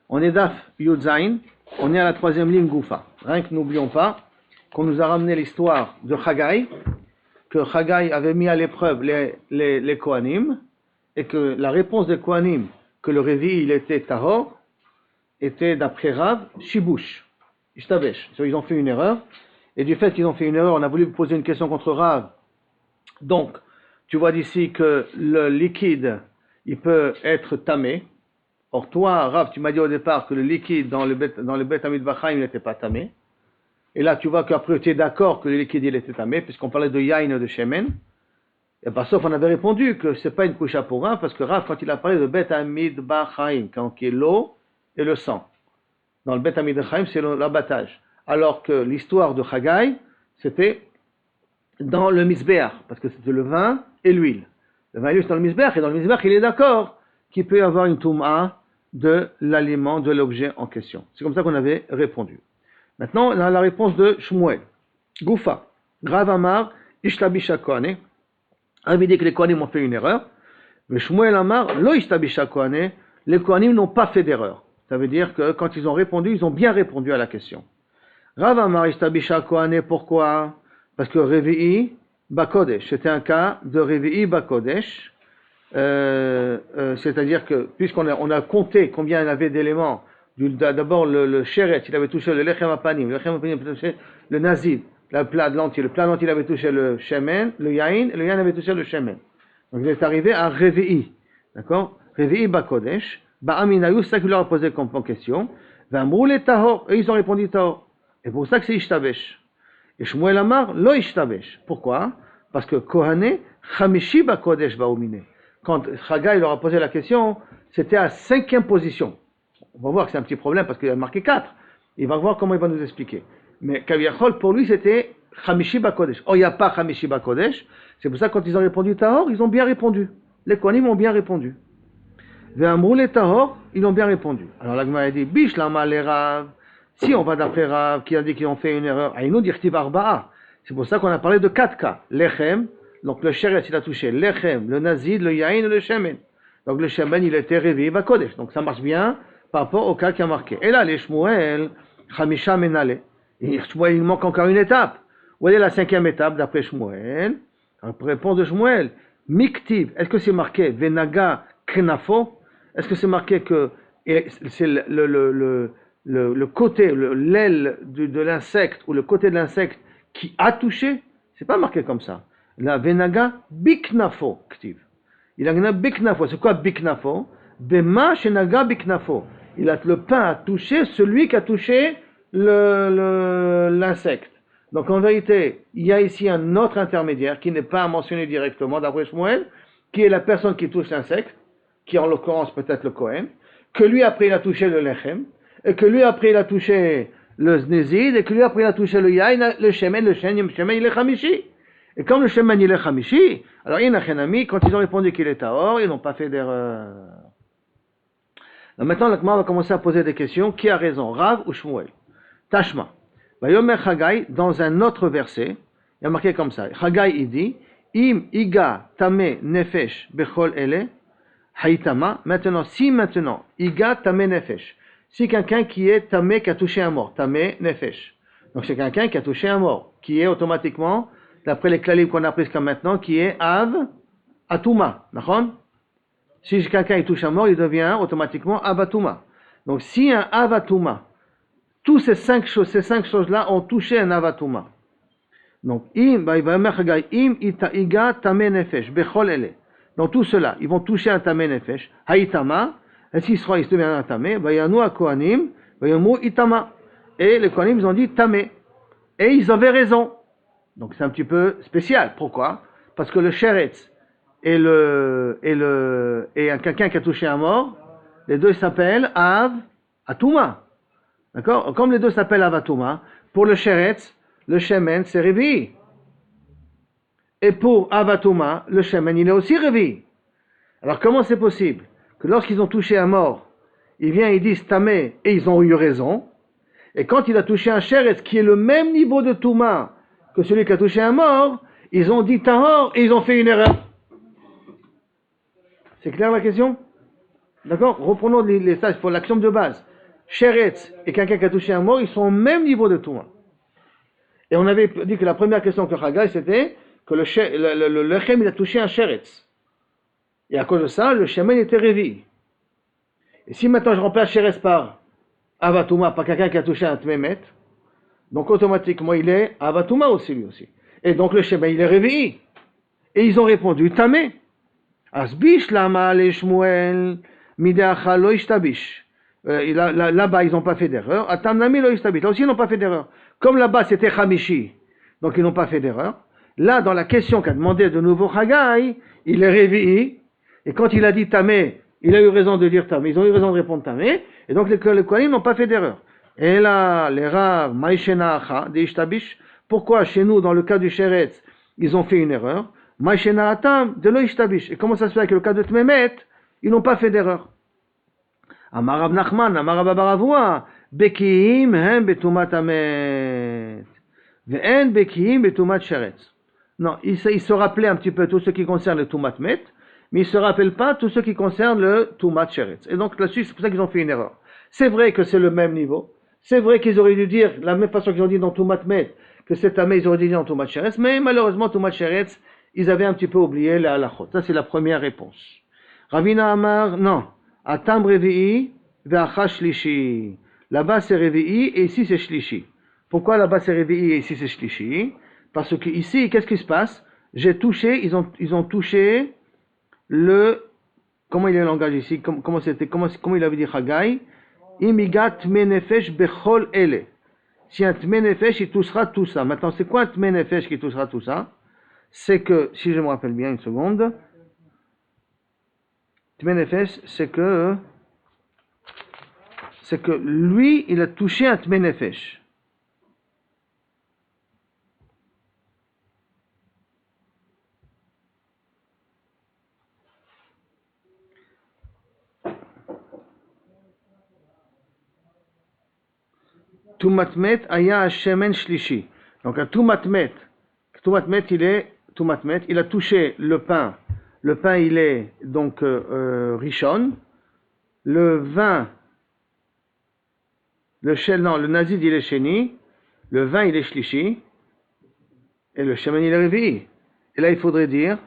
On est Daf Yud Zain, on est à la troisième ligne Goufa. Rien que n'oublions pas qu'on nous a ramené l'histoire de Chagai, que Chagai avait mis à l'épreuve les Kohanim, et que la réponse des Kohanim, que le Révi il était Tahor, était d'après Rav, Shibush, Ishtabesh. Ils ont fait une erreur, et du fait qu'ils ont fait une erreur, on a voulu poser une question contre Rav. Donc, tu vois d'ici que le liquide, il peut être tamé. Or, toi, Rav, tu m'as dit au départ que le liquide dans le Bet Hamid Bachaim, il n'était pas tamé. Et là, tu vois qu'après, tu es d'accord que le liquide, il était tamé, puisqu'on parlait de yain et de shemen. Et par sauf, on avait répondu que ce n'est pas une coucha pour Rav, parce que Rav, quand il a parlé de Bet Hamid Bachaim, quand il y a l'eau et le sang. Dans le Bet Hamid Bachaim, c'est l'abattage. Alors que l'histoire de Chagai, c'était dans le Mizbeach, parce que c'était le vin et l'huile. Le vin et l'huile, c'est dans le Mizbeach, et dans le Mizbeach, il est d'accord qu'il peut y avoir une touma de l'aliment, de l'objet en question. C'est comme ça qu'on avait répondu. Maintenant, on a la réponse de Shmuel. Goufa, Rav Amar, Ishtabisha Kohane. Avait dit que les Kohanim ont fait une erreur. Mais Shmuel Amar, Lo Ishtabisha Kohane, les Kohanim n'ont pas fait d'erreur. Ça veut dire que quand ils ont répondu, ils ont bien répondu à la question. Rav Amar, Ishtabisha Kohane, pourquoi? Parce que Revi'i Bakodesh, c'était un cas de Revi'i Bakodesh. C'est-à-dire que, puisqu'on a compté combien il y avait d'éléments, d'abord le Sheret, il avait touché le Lechem Apanim, le Lechem Apanim avait touché le Nazid, le plat de lentilles, il avait touché le Shemen, le Yain, et le Yain avait touché le Shemen. Donc il est arrivé à Revi'i, d'accord? Revi'i Bakodesh, Ba'aminayu, c'est ça qu'il leur a posé comme question, V'amrou le Tahor, et ils ont répondu Tahor. Et pour ça que c'est Ishtabesh. Et Shmuel Amar, Lo Ishtabesh. Pourquoi? Parce que Kohane, Chamishi Bakodesh Ba'umine. Quand Chagai leur a posé la question, c'était à 5e position. On va voir que c'est un petit problème parce qu'il a marqué 4. Il va voir comment il va nous expliquer. Mais Kaviachol, pour lui, c'était Chamishi Bakodesh. Oh, il n'y a pas Chamishi Bakodesh. C'est pour ça que quand ils ont répondu Tahor, ils ont bien répondu. Les Kohanim ont bien répondu. Ve'amrou le Tahor, ils ont bien répondu. Alors l'Agma a dit, Bish lama le Rav. Si on va d'après Rav, qui a dit qu'ils ont fait une erreur, Aïnou dirtiv arba'a. C'est pour ça qu'on a parlé de 4 cas. Lechem. Donc le Sheret, il a touché l'Echem, le Nazid, le Yain et le Shemen. Donc le Shemen, il était réveillé Bakodesh. Donc ça marche bien par rapport au cas qui a marqué. Et là, les Shmuel, Chamisha Menale. Et Shmuel, il manque encore une étape. Où est la 5e étape d'après Shmuel? Réponse de Shmuel. Miktiv, est-ce que c'est marqué Venaga Krenafo? Est-ce que c'est marqué que c'est le côté, l'aile de l'insecte ou le côté de l'insecte qui a touché? C'est pas marqué comme ça. La venaga biknafo, ktiv. Il a gna biknafo. C'est quoi biknafo? Bema shenaga biknafo. Le pain a touché celui qui a touché l'insecte. Donc en vérité, il y a ici un autre intermédiaire qui n'est pas mentionné directement d'après Shmuel, qui est la personne qui touche l'insecte, qui en l'occurrence peut-être le Kohen, que lui après il a touché le lechem, et que lui après il a touché le znezid, et que lui après il a touché le yain, le shemen, il est chamishi. Et comme le Shemen il est Chamishi, alors Inachenami, quand ils ont répondu qu'il est Tahor, ils n'ont pas fait d'erreur. Maintenant, l'Akma va commencer à poser des questions. Qui a raison, Rav ou Shmuel? Tashma. Vayomer Chagai, dans un autre verset, il y a marqué comme ça. Chagai, il dit, Im iga tame nefesh bechol ele, haitama. Maintenant, iga tame nefesh. Si quelqu'un qui est tamé, qui a touché un mort, tame nefesh. Donc c'est quelqu'un qui a touché un mort, qui est automatiquement d'après les klalim qu'on a pris jusqu'à maintenant, qui est Av Atuma. D'accord? Si quelqu'un touche un mort, il devient automatiquement Av Atuma. Donc si un Av Atuma, tous ces 5 choses-là ont touché un Av Atuma. Donc, im ita iga tame nefesh, bechol ele. Donc tout cela, ils vont toucher un tame nefesh, haïtama, et s'il se devient un tame, vayanu a kohanim, vayamu itama. Et les kohanim, ils ont dit tame. Et ils avaient raison. Donc c'est un petit peu spécial. Pourquoi? Parce que le sheretz et quelqu'un qui a touché un mort, les deux s'appellent Av Atuma. D'accord? Comme les deux s'appellent Av Atuma, pour le sheretz, le shemen c'est Revi. Et pour Av Atuma, le shemen il est aussi Revi. Alors comment c'est possible que lorsqu'ils ont touché un mort, ils viennent, ils disent Tamé et ils ont eu raison, et quand il a touché un sheretz qui est le même niveau de Touma que celui qui a touché un mort, ils ont dit Tahor et ils ont fait une erreur. C'est clair la question? D'accord? Reprenons les sages pour l'axiome de base. Sheretz et quelqu'un qui a touché un mort, ils sont au même niveau de Touma. Et on avait dit que la première question que Haggai, c'était que le lechem, il a touché un Sheretz. Et à cause de ça, le shemen était réveillé. Et si maintenant je remplace Sheretz par Avatouma, par quelqu'un qui a touché un Tmemet, donc automatiquement il est Avatouma aussi lui aussi. Et donc le shemen, il est réveillé. Et ils ont répondu Tamé. Asbish lama le Shmuel mideacha lo ishtabish. Là-bas, ils n'ont pas fait d'erreur. Atamnami lo ishtabish. Là aussi, ils n'ont pas fait d'erreur. Comme là-bas, c'était Hamishi, donc ils n'ont pas fait d'erreur. Là, dans la question qu'a demandé de nouveau Haggai, il est réveillé. Et quand il a dit Tamé, il a eu raison de dire Tamé. Ils ont eu raison de répondre Tamé. Et donc, les Kohanim n'ont pas fait d'erreur. Et là, les Rav, Maïshena Acha, de ishtabish. Pourquoi, chez nous, dans le cas du Sheretz, ils ont fait une erreur? Maïshena Atam, de lo ishtabish. Et comment ça se fait que le cas de Tmemet, ils n'ont pas fait d'erreur? Amar Rav Nachman, Amar Rav Baravua, Bekiim hem betumat amet, ve'en bekiim betumat sheretz. Non, il se rappelait un petit peu tout ce qui concerne le tumat met, mais il ne se rappelle pas tout ce qui concerne le tumat sheretz. Et donc là-dessus, c'est pour ça qu'ils ont fait une erreur. C'est vrai que c'est le même niveau. C'est vrai qu'ils auraient dû dire, la même façon qu'ils ont dit dans tumat met, que c'est amé, ils auraient dû dire dans tumat sheretz, mais malheureusement, tumat sheretz, ils avaient un petit peu oublié la halachot. Ça, c'est la première réponse. Ravina Amar, non. Atam Revi'i ve'acha shlishi. Là-bas c'est Revi'i et ici c'est shlishi. Pourquoi là-bas c'est Revi'i et ici c'est shlishi? Parce que ici, qu'est-ce qui se passe? J'ai touché, ils ont touché le, comment il est le langage ici? Comment il avait dit Haggai? Imigat tmenefesh bechol ele. Si un tmenefesh, il touchera tout ça. Maintenant, c'est quoi un tmenefesh qui touchera tout ça? C'est que, si je me rappelle bien une seconde, Tmenefesh, c'est que lui, il a touché un Tmenefesh. Tumatmet aya shemen shlishi. Donc un tumatmet, il a touché le pain. Le pain, il est donc rishon. Le vin, le nazid, il est sheni. Le vin, il est shlishi. Et le shemen, il est revi. Et là, il faudrait dire,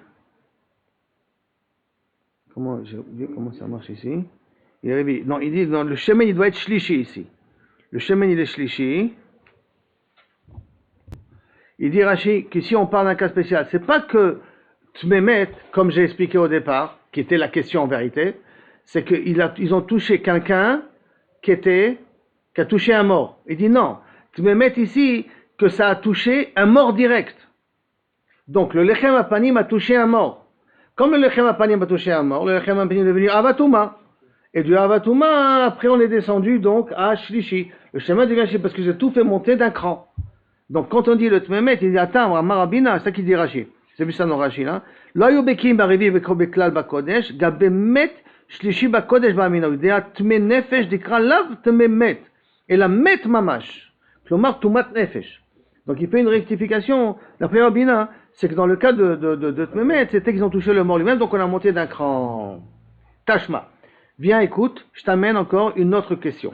j'ai oublié comment ça marche ici. Il est revi. Non, il dit, non, le shemen, il doit être shlishi ici. Le shemen, il est shlishi. Il dit Rashi qu'ici on parle d'un cas spécial. C'est pas que Tmemet, comme j'ai expliqué au départ, qui était la question en vérité, c'est qu'ils ont touché quelqu'un qui a touché un mort. Il dit non. Tmemet ici, que ça a touché un mort direct. Donc le Lechem Apanim a touché un mort. Comme le Lechem Apanim a touché un mort, le Lechem Apanim est devenu Avatouma. Et du Avatouma, après on est descendu donc à Shlishi. Le chemin devient Shlishi parce que j'ai tout fait monter d'un cran. Donc quand on dit le Tmemet, il dit attends, Marabina, c'est ça qu'il dit Rashi. C'est vu ça dans Rashi là. Lo bekim barivi beklal bakodesh, gabemet shlishi bakodesh ba'amina. Il dit tme nefesh dikra lav tmemet. Et la met mamash. Klomar tumat nefesh. Donc il fait une rectification. D'après Rabina, c'est que dans le cas de Tmemet, c'était qu'ils ont touché le mort lui-même, donc on a monté d'un cran. Tashma. Viens, écoute, je t'amène encore une autre question.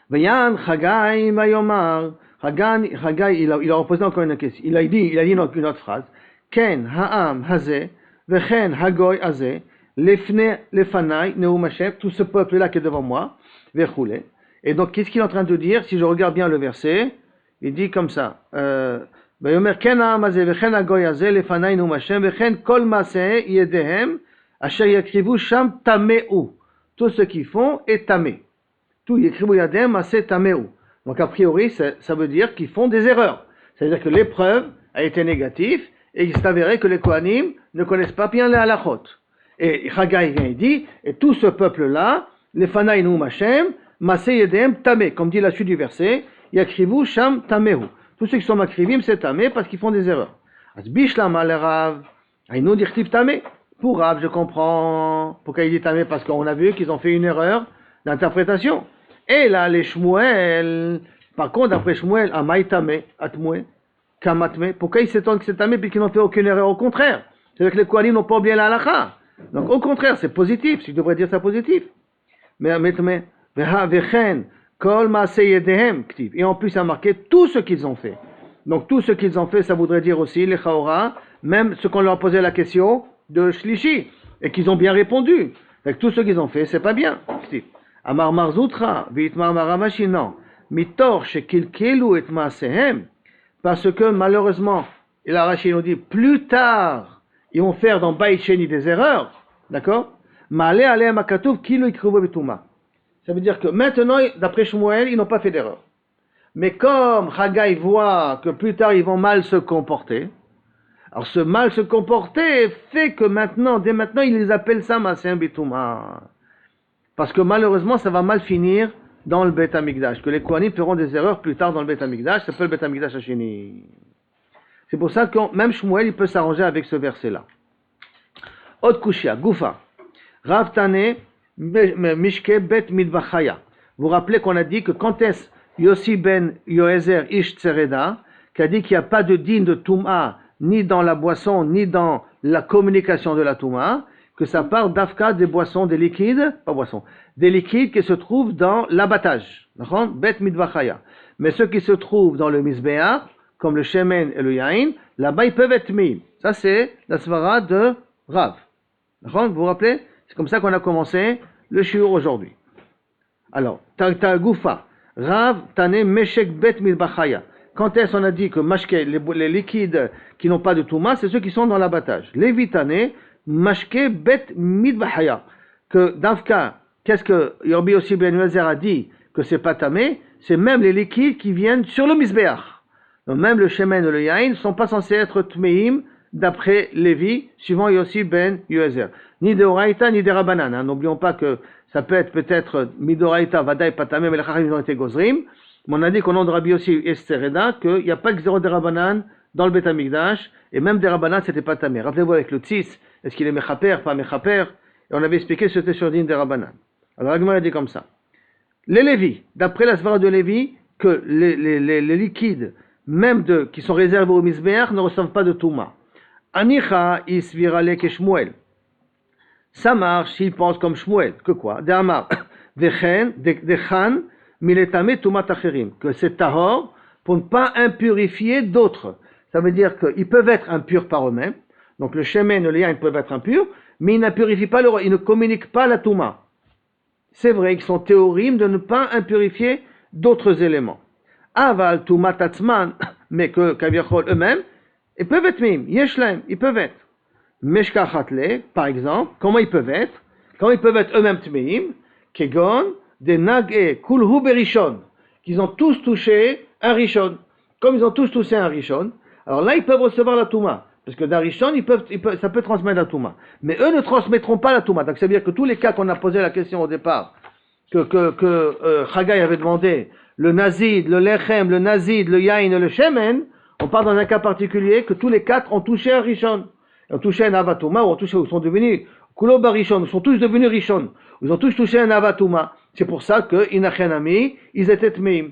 Vayan Haggai mayomar. Haggai, il a reposé encore une question. Il a dit une autre phrase. Ken ha'am hazeh, vechen hagoy hazeh, lefanai neum Hashem, tout ce peuple-là qui est devant moi, vechoule. Et donc, qu'est-ce qu'il est en train de dire? Si je regarde bien le verset, il dit comme ça. Vayomer ken ha'am hazeh, vechen hagoy hazeh, lefanai neum Hashem, vechen kol maseh yedehem, asher yakrivu sham tameu. Tout ce qu'ils font est tamé. Tout yakrivu yadem maseh tameu. Donc a priori, ça veut dire qu'ils font des erreurs. C'est-à-dire que l'épreuve a été négative et il s'est avéré que les Kohanim ne connaissent pas bien les halachot. Et Haggai vient et dit, et tout ce peuple-là, les Fanaï Noum Hashem, Maseh Yedem Tameh, comme dit la suite du verset, Yakrivu Sham Tamehu. Tous ceux qui sont makrivim, c'est Tameh parce qu'ils font des erreurs. Asbishlam al Rav, Aïnou dirtiv Tameh. Pour Rav, je comprends pourquoi il dit Tameh, parce qu'on a vu qu'ils ont fait une erreur d'interprétation. Et là, les Shmuel, par contre, d'après Shmuel, Amaïtame, Atmoué, Kamatme, pourquoi ils s'étonnent que c'est Tamé puis qu'ils n'ont fait aucune erreur? Au contraire, c'est-à-dire que les Kohanim n'ont pas oublié la halakha. Donc au contraire, c'est positif, si je devrais dire ça positif. Mais Et en plus, il a marqué tout ce qu'ils ont fait. Donc, tout ce qu'ils ont fait, ça voudrait dire aussi, les Chaora, même ce qu'on leur posait la question de Shlishi, et qu'ils ont bien répondu. Donc, tout ce qu'ils ont fait, c'est pas bien. Amar Marzoutra, Vitmar Maramashi, non. Mitor, Shekilkelu et Maasehem, parce que malheureusement, et la Rashi nous dit, plus tard, ils vont faire dans Baït Sheni des erreurs, d'accord? Ma'ale alehem hakatuv kilu ikruvu betuma. Ça veut dire que maintenant, d'après Shmuel, ils n'ont pas fait d'erreur. Mais comme Haggai voit que plus tard ils vont mal se comporter, alors ce mal se comporter fait que maintenant, dès maintenant, ils les appellent ça Maasehem Bitouma. Parce que malheureusement, ça va mal finir dans le Beth Amikdash. Que les Kohanim feront des erreurs plus tard dans le Beth Amikdash, ça s'appelle le Beth Amikdash Hasheni. C'est pour ça que même Shmuel, il peut s'arranger avec ce verset-là. Od Kushia, Goufa. Rav Tane, Mishke Bet Midvachaya. Vous vous rappelez qu'on a dit que quand est-ce Yossi ben Yoézer Ish Tsereda, qui a dit qu'il n'y a pas de din de Touma, ni dans la boisson, ni dans la communication de la Touma, que ça part d'Afka des boissons, des liquides, pas boissons, des liquides qui se trouvent dans l'abattage. Bet Midvachaya. Mais ceux qui se trouvent dans le Mizbeach, comme le Shemen et le Yain, là-bas ils peuvent être mis. Ça c'est la svara de Rav. Vous vous rappelez? C'est comme ça qu'on a commencé le shiur aujourd'hui. Alors, ta Goufa, Rav Tane Meshek Bet Midbachaya. Quand est-ce qu'on a dit que mashke, les liquides qui n'ont pas de touma, c'est ceux qui sont dans l'abattage. Lévi Tane Mashke Bet Midbachaya. Que Davka, qu'est-ce que Yorbi aussi Ben Yoézer a dit que c'est pas tamé, c'est même les liquides qui viennent sur le Mizbeach. Donc même le Shemen et le Yain ne sont pas censés être Tmeim d'après Lévi, suivant Yossi ben Yoézer. Ni de Oraïta, ni de Rabbanan. Hein. N'oublions pas que ça peut être peut-être Midoraïta, Vadaï, Patamé, mais les Chachamim ont été Gozrim. Mais on a dit qu'au nom de Rabbi Yossi et Sereda, qu'il n'y a pas que zéro de Rabbanan dans le Beth Amikdash, et même des Rabbanan, c'était pas Tamé. Rappelez-vous avec le Tzis, est-ce qu'il est Mechaper, pas Mechaper? Et on avait expliqué que c'était sur Din des Rabbanan. Alors l'Agma a dit comme ça. Les Lévi, d'après la svara de Lévi, que les liquides, même qui sont réservés au Mizbeach, ne reçoivent pas de Touma. Anicha isvirale ke Shmuel. Ça marche s'il pense comme Shmuel. Que quoi? De Amar. Dechan miletame tumat acherim. Que c'est tahor pour ne pas impurifier d'autres. Ça veut dire qu'ils peuvent être impurs par eux-mêmes. Donc le shemen et le yain peuvent être impurs, mais ils n'impurifient pas ils ne communiquent pas la touma. C'est vrai qu'ils sont théorim de ne pas impurifier d'autres éléments. Aval tumat atzman, mais que kaviachol eux-mêmes, ils peuvent être mim, yeshlaim, ils peuvent être. Meshkachatle, par exemple, comment ils peuvent être? Comment ils peuvent être eux-mêmes tmeim? Kegon, des nagé, kulhu berishon, qu'ils ont tous touché un rishon. Comme ils ont tous touché un rishon, alors là ils peuvent recevoir la touma. Parce que d'un rishon, ça peut transmettre la touma. Mais eux ne transmettront pas la touma. Donc ça veut dire que tous les cas qu'on a posé la question au départ, que Haggai avait demandé, le nazid, le lechem, le nazid, le yain et le shemen, on parle dans un cas particulier que tous les quatre ont touché un rishon. Ils ont touché un avatuma, ou ils sont devenus kulo barishon, ils sont tous devenus rishon. Ils ont tous touché un avatuma. C'est pour ça que inachenami, ils étaient tmeim.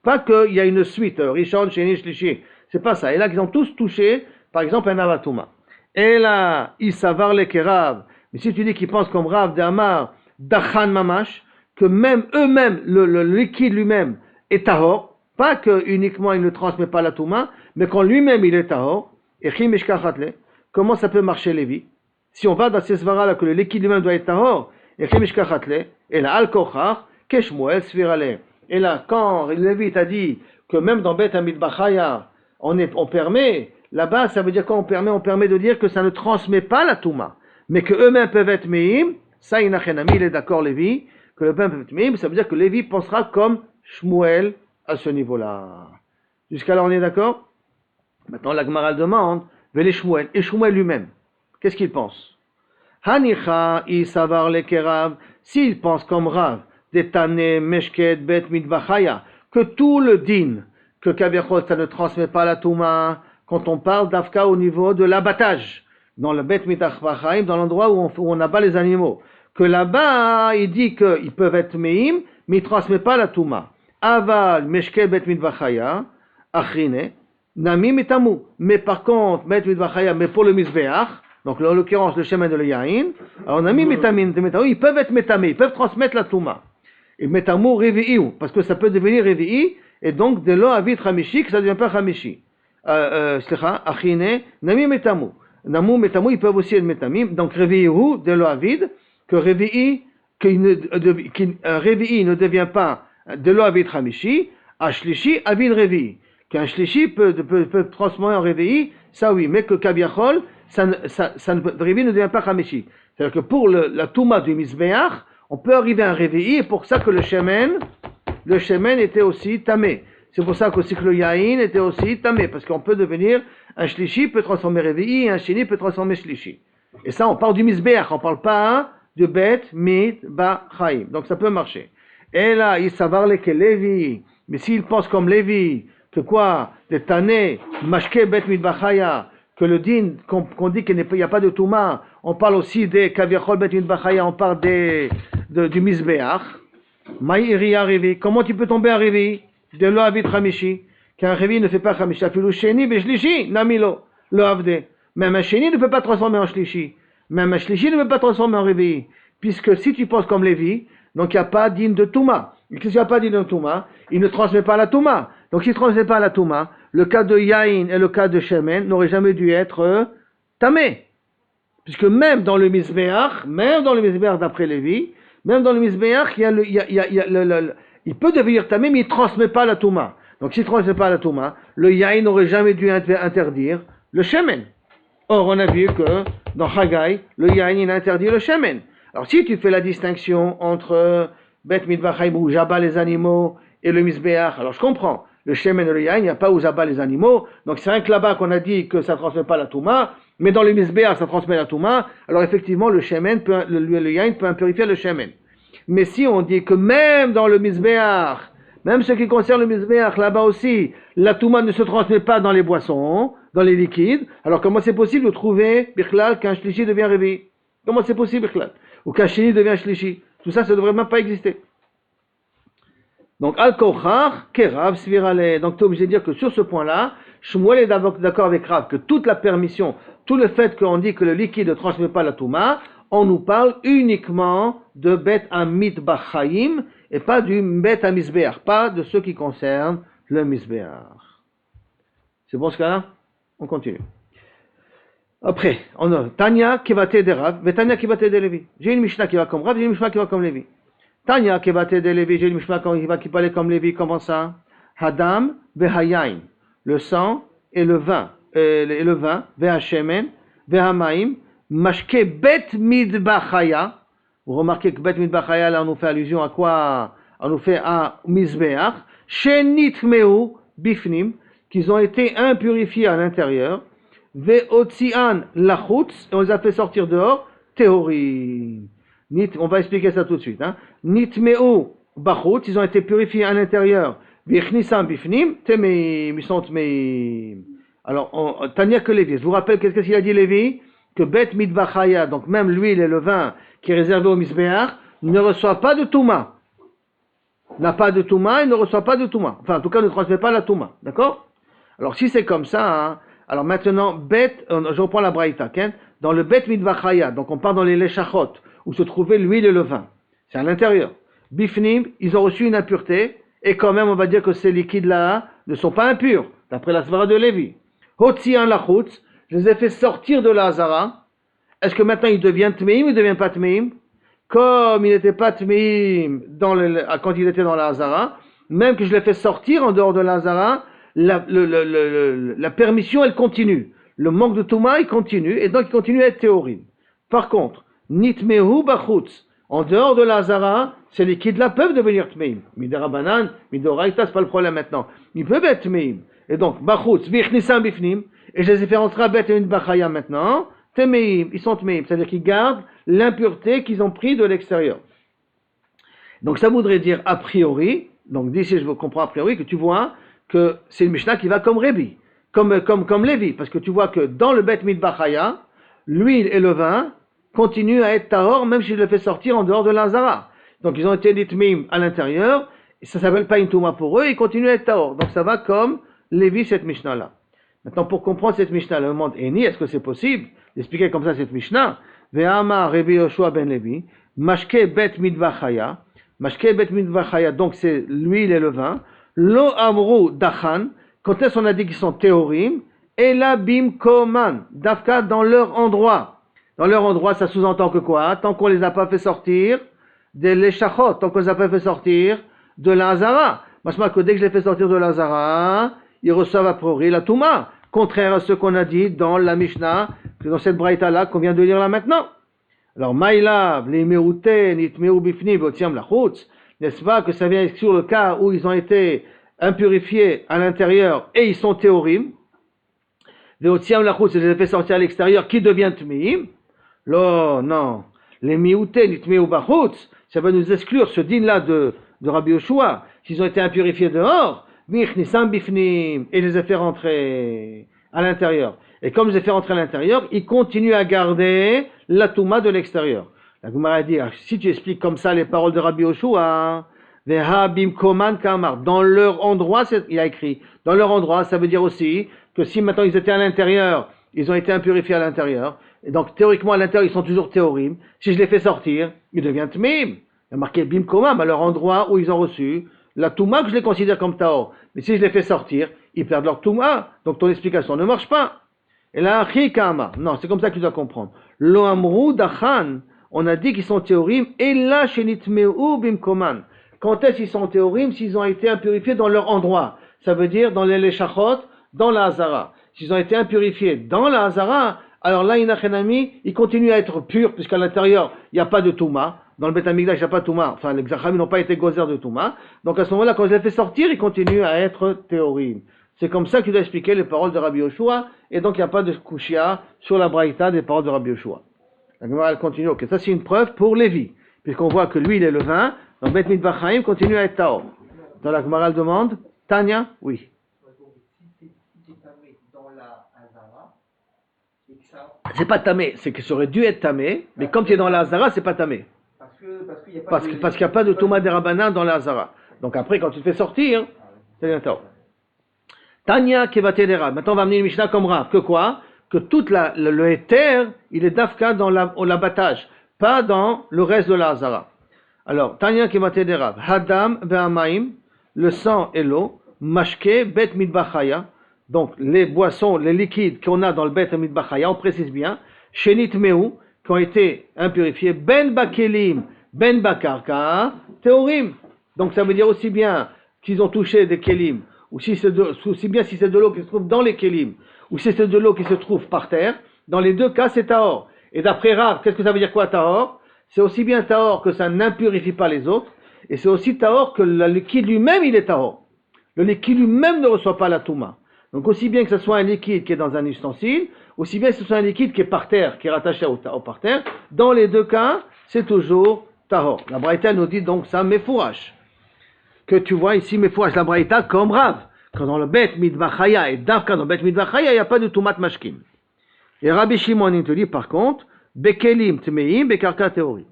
Pas qu'il y a une suite, rishon, sheni, shlishi. C'est pas ça. Et là, ils ont tous touché, par exemple, un avatuma. Et là, ils savar le kerav. Mais si tu dis qu'ils pensent comme Rav d'Amar, dachan mamash, que même eux-mêmes, le liquide lui-même est tahor, pas que uniquement il ne transmet pas la touma, mais quand lui-même il est tahor, et chimishkachatle, comment ça peut marcher Lévi? Si on va dans ces svara-là que le liquide lui-même doit être tahor, et chimishkachatle, et là al-kochach, keshmuel svirale. Et là, quand Lévi t'a dit que même dans Bet Hamidbachaya, on permet, là-bas ça veut dire quand on permet de dire que ça ne transmet pas la touma, mais que eux-mêmes peuvent être meim, ça inachenami, il est d'accord Lévi, que le pain peut être meim, ça veut dire que Lévi pensera comme Shmuel à ce niveau-là. Jusqu'à là, on est d'accord? Maintenant, la Gemara demande, Vele Shmuel, et Shmuel lui-même, qu'est-ce qu'il pense? Hanicha, isavar le kerav, s'il pense comme Rav, detane meshket bet midvachaya, que tout le din, que Kaviachot, ça ne transmet pas la touma, quand on parle d'Afka au niveau de l'abattage, dans le bet midvachaya, dans l'endroit où on abat les animaux, que là-bas, il dit qu'ils peuvent être meim, mais il ne transmet pas la touma. Aval, meshke bet midvachaya, achrine, nami mitamu. Mais par contre, bet midvachaya, mais pour le misbeach, donc en l'occurrence le shemen de le yain, alors nami mitamin, ils peuvent être métamés, ils peuvent transmettre la touma. Et Metamu Revi'iu, parce que ça peut devenir Revi'i, et donc de lo avid Hamishi, que ça ne devient pas Hamishi. Achine, Nami Metamu. Namu, Metamu, ils peuvent aussi être Metamim. Donc Revi'iu, de lo avid, que Revi'i, qu'un Revi'i ne devient pas de lo avid Hamishi, Ashlishi, avid Revi'i. Qu'un Shlishi peut transformer en Revi'i, ça oui, mais que Kabiachol, Revi'i ne devient pas Hamishi. C'est-à-dire que pour la Touma du Mizbeach, on peut arriver à un Revi'i, et pour ça que le Shemen était aussi tamé. C'est pour ça qu'aussi que le Yain était aussi tamé, parce qu'on peut devenir, un Shlishi peut transformer Revi'i, un Shini peut transformer Shlishi. Et ça, on parle du Mizbeach, on parle pas du Bet, Mit, Ba, Chaim. Donc ça peut marcher. Et là, il s'avare que Lévi, mais s'il pense comme Lévi, que quoi, de Tané, Mashke, Bet, Mit, Ba, Chaya, que le din, qu'on dit qu'il n'y a pas de Touma, on parle aussi des Kaviachol, Bet, Mit, Ba, Chaya, on parle du Mizbeach. Maïri arrivé. Comment tu peux tomber à Révi? De lo avid Hamishi. Qu'un Révi ne fait pas Hamishi. Afilou Sheni, Beshlishi, Namilo. Lo avde. Même un Sheni ne peut pas transformer en Shlishi. Même un Shlishi ne peut pas transformer en Révi. Puisque si tu penses comme Lévi, donc il n'y a pas d'in de Touma. Et s'il n'y a pas d'in de Touma, il ne transmet pas la Touma. Donc s'il ne transmet pas la Touma, le cas de Yain et le cas de Shemen n'auraient jamais dû être tamés. Puisque même dans le Mizbeach d'après Lévi, même dans le Mizbeach, il peut devenir tamé, mais il ne transmet pas la Touma. Donc s'il ne transmet pas la Touma, le Yain n'aurait jamais dû interdire le Shemen. Or, on a vu que dans Haggai, le Yain, il a interdit le Shemen. Alors si tu fais la distinction entre Bet Midvachaim où j'abats les animaux et le Mizbeach, alors je comprends. Le Shemen et le Yain, il n'y a pas où j'abats les animaux. Donc c'est rien que là-bas qu'on a dit que ça ne transmet pas la Touma. Mais dans le Mizbeach, ça transmet la Touma. Alors effectivement, le Yain peut impurifier le Shemen. Mais si on dit que même dans le Mizbeach, même ce qui concerne le Mizbeach, là-bas aussi, la Touma ne se transmet pas dans les boissons, dans les liquides, alors comment c'est possible de trouver, Bichlal, qu'un Shlishi devient Révi? Comment c'est possible, Bichlal? Ou qu'un Shini devient Shlishi? Tout ça, ça ne devrait même pas exister. Donc, Al-Kochar, Kerav, Svirale. Donc, tu es obligé de dire que sur ce point-là, Shmuel est d'accord avec Rav, que toute la permission, tout le fait qu'on dit que le liquide ne transmet pas la Touma, on nous parle uniquement de Bet Amit Bachaim et pas du Bet Amizbeach, pas de ce qui concerne le Mizbeach. C'est bon ce cas-là? On continue. Après, on a Tanya Kevate de Rav, et Tanya Kevate de Lévi. J'ai une Mishnah qui va comme Rav, j'ai une Mishnah qui va comme Lévi. Tanya Kevate de Lévi, j'ai une Mishnah qui va aller comme Lévi, comment ça? Hadam Behayain, le sang et le vin, Vehashemen, Vehamaim, Mashke Bet Midbachaya. Vous remarquez que Bet Midbachaya, là on nous fait allusion à quoi? On nous fait à Mizbeach. Shenitmeu Bifnim, qu'ils ont été impurifiés à l'intérieur. Ve'otzian Lachutz, et on les a fait sortir dehors. Théorie. On va expliquer ça tout de suite. Nitmeu Bachutz, ils ont été purifiés à l'intérieur. Ve'chnisam Bifnim, Temeim, ils sont Temeim. Alors, Tanya que Lévi. Je vous rappelle qu'est-ce qu'il a dit Lévi? Que Bet Midbachaya, donc même l'huile et le vin qui est réservé au Mizbeach, ne reçoit pas de Touma. N'a pas de Touma et ne reçoit pas de Touma. Enfin, en tout cas, ne transmet pas la Touma. D'accord? Alors, si c'est comme ça, alors maintenant, je reprends la Braïta, dans le Bet Midbachaya, donc on part dans les Leshachot, où se trouvait l'huile et le vin. C'est à l'intérieur. Bifnim, ils ont reçu une impureté, et quand même, on va dire que ces liquides-là ne sont pas impurs, d'après la Svara de Lévi. Hotzian Lachutz, je les ai fait sortir de la Hazara. Est-ce que maintenant il devient Tmeim ou il ne devient pas Tmeim? Comme il n'était pas Tmeim quand il était dans la Hazara, même que je l'ai fait sortir en dehors de la Hazara, la permission elle continue. Le manque de Touma il continue, et donc il continue à être théorie. Par contre, Nitmehu Bachutz, en dehors de la Hazara, ces liquides-là peuvent devenir Tmeim. Midarabanan, Midoraita, c'est pas le problème maintenant. Ils peuvent être Tmeim. Et donc, Bachutz, Vichnisam Bifnim, et je les ai fait rentrer à Bet et Bachaya maintenant, Temeim, ils sont Temeim, c'est-à-dire qu'ils gardent l'impureté qu'ils ont pris de l'extérieur. Donc ça voudrait dire a priori, donc d'ici je comprends a priori que tu vois que c'est une Mishnah qui va comme Rébi, comme Lévi, parce que tu vois que dans le Bet Bachaya, l'huile et le vin continuent à être tahor, même si je les fais sortir en dehors de l'Azara. Donc ils ont été Temeim à l'intérieur, et ça ne s'appelle pas une Touma pour eux, ils continuent à être tahor. Donc ça va comme Lévi cette Mishnah-là. Maintenant, pour comprendre cette Mishnah, le demande Eni, est-ce que c'est possible d'expliquer comme ça cette Mishnah? Ve'ama Rebi Yoshua ben Levi, Mashke Bet Midvachaya, Mashke bet mitbachaya, donc c'est l'huile et le vin. Lo amru dachan, quand est-ce qu'on a dit qu'ils sont théorim? Et la bimkoman, dafka dans leur endroit. Dans leur endroit, ça sous-entend que quoi? Tant qu'on les a pas fait sortir de l'échachot, tant qu'on les a pas fait sortir de l'azara. Machma que dès que je les fais sortir de l'azara, ils reçoivent a priori la touma. Contraire à ce qu'on a dit dans la Mishnah, dans cette braïta-là qu'on vient de lire là maintenant. Alors, maïlav, les merouté, nitmeu bifni, botiam la chutz, n'est-ce pas que ça vient exclure le cas où ils ont été impurifiés à l'intérieur et ils sont théorim? Veotiam la chutz, je les ai fait sortir à l'extérieur, qui devient tmeim? Non. Les miouté, nitmeu bachutz, ça va nous exclure ce din-là de Rabbi Yoshua. S'ils ont été impurifiés dehors, michnisam bifnim, et les a fait rentrer à l'intérieur. Et comme je les ai fait rentrer à l'intérieur, ils continuent à garder la touma de l'extérieur. La Gemara dit, si tu expliques comme ça les paroles de Rabbi Yoshua, veha bimkoman kamar, dans leur endroit, il a écrit, dans leur endroit, ça veut dire aussi que si maintenant ils étaient à l'intérieur, ils ont été impurifiés à l'intérieur, et donc théoriquement à l'intérieur ils sont toujours théorim, si je les fais sortir, ils deviennent tmim. Il y a marqué bimkomam à leur endroit où ils ont reçu la touma que je les considère comme taor. Mais si je les fais sortir, ils perdent leur touma, donc ton explication ne marche pas. Et là, chikama, non, c'est comme ça que tu dois comprendre. Lo amru dachan, on a dit qu'ils sont théorim, et là, shenitmeu bimkoman. Quand est-ce qu'ils sont théorim? S'ils ont été impurifiés dans leur endroit. Ça veut dire dans les leshachot, dans la hazara. S'ils ont été impurifiés dans la hazara, alors là, inachenami, ils continuent à être purs, puisqu'à l'intérieur, il n'y a pas de touma. Dans le Beth Amikdash, il n'y a pas de touma. Enfin, les Xachami n'ont pas été gozer de touma. Donc à ce moment-là, quand je les fais sortir, ils continuent à être théorim. C'est comme ça que tu dois expliquer les paroles de Rabbi Yoshua, et donc il n'y a pas de kushia sur la braïta des paroles de Rabbi Yoshua. La Gemara, elle continue. Ok, ça c'est une preuve pour Lévi, puisqu'on voit que l'huile et le vin, dans Bet Mitbachaim, continuent à être taor. Dans la Gemara, elle demande, Tanya, oui. C'est pas tamé, c'est que ça aurait dû être tamé, mais comme tu es dans la Hazara, c'est pas tamé. Parce qu'il n'y a pas de Touma des Rabbanan dans la Hazara. Donc après, quand tu te fais sortir, c'est un taor. Tanya Kevate Dera. Maintenant, on va amener une Mishnah comme Rav. Que quoi? Que tout le éther, il est dafka dans l'abattage, pas dans le reste de la Hazara. Alors, Tanya Kevate Dera. Hadam ve'amaim, le sang et l'eau. Mashke bet mitbachaya. Donc, les boissons, les liquides qu'on a dans le bet mitbachaya, on précise bien. Shenit meu, qui ont été impurifiés. Ben bakelim, ben bakarka, théorim. Donc, ça veut dire aussi bien qu'ils ont touché des kelim, ou si c'est de l'eau qui se trouve dans les kelim, ou si c'est de l'eau qui se trouve par terre, dans les deux cas, c'est tahor. Et d'après Rav, qu'est-ce que ça veut dire quoi, tahor? C'est aussi bien tahor que ça n'impurifie pas les autres, et c'est aussi tahor que le liquide lui-même, il est tahor. Le liquide lui-même ne reçoit pas la touma. Donc aussi bien que ce soit un liquide qui est dans un ustensile, aussi bien que ce soit un liquide qui est par terre, qui est rattaché au parterre, dans les deux cas, c'est toujours tahor. La Braïta nous dit donc ça, mefourash. Que tu vois ici, mefourash, la Braïta comme Rav. Quand dans le Bet Mitbachaya et Davka dans le Bet Mitbachaya, il n'y a pas de Tumat Mashkim. Et Rabbi Shimon, il te dit par contre, Bekelim Tmeim, Bekarka Théorie.